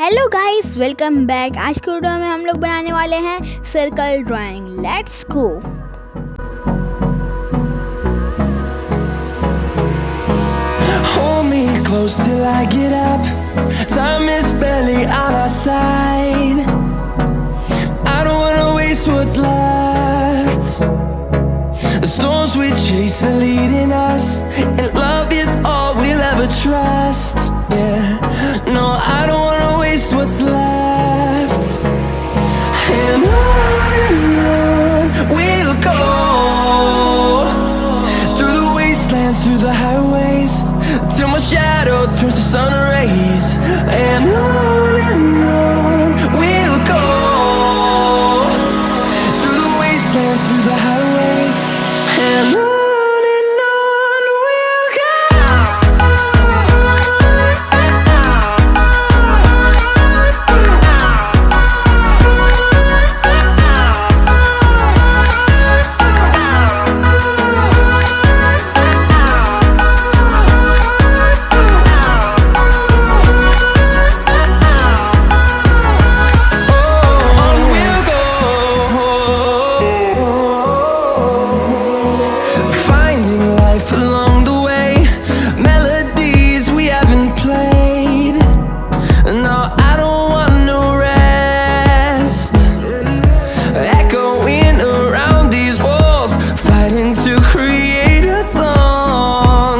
Hello guys, welcome back. आज के video में हम लोग बनाने वाले हैं circle drawing. Let's go. Hold me close till I get up. Time is barely on our side. I don't wanna waste what's left. The storms we chase are leading us, and love is all we'll ever trust. Yeah, no, I don't wanna waste what's left. And on we'll go, through the wastelands, through the highways, till my shadow turns to sun rays. And on we'll go, through the wastelands, through the highways, and on we'll go. Along the way, melodies we haven't played. No, I don't want no rest. Echoing around these walls, fighting to create a song.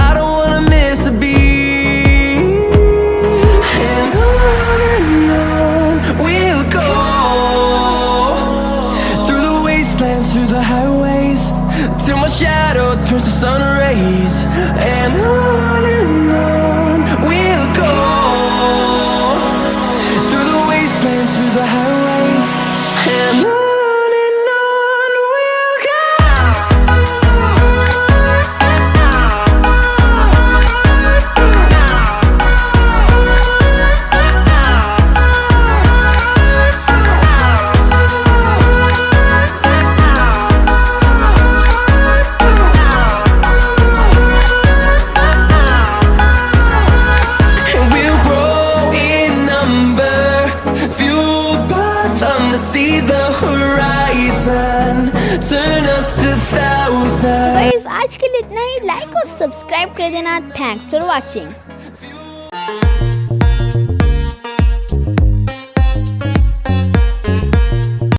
I don't wanna miss a beat. And on we'll go, through the wastelands, through the highways, till my shadow turns to sun rays. And on we'll go, through the wastelands, through the highways, and on we'll go. To see the horizon, turn us to thousands. Guys, आज के लिए इतना ही। Like और subscribe कर देना। Thanks for watching.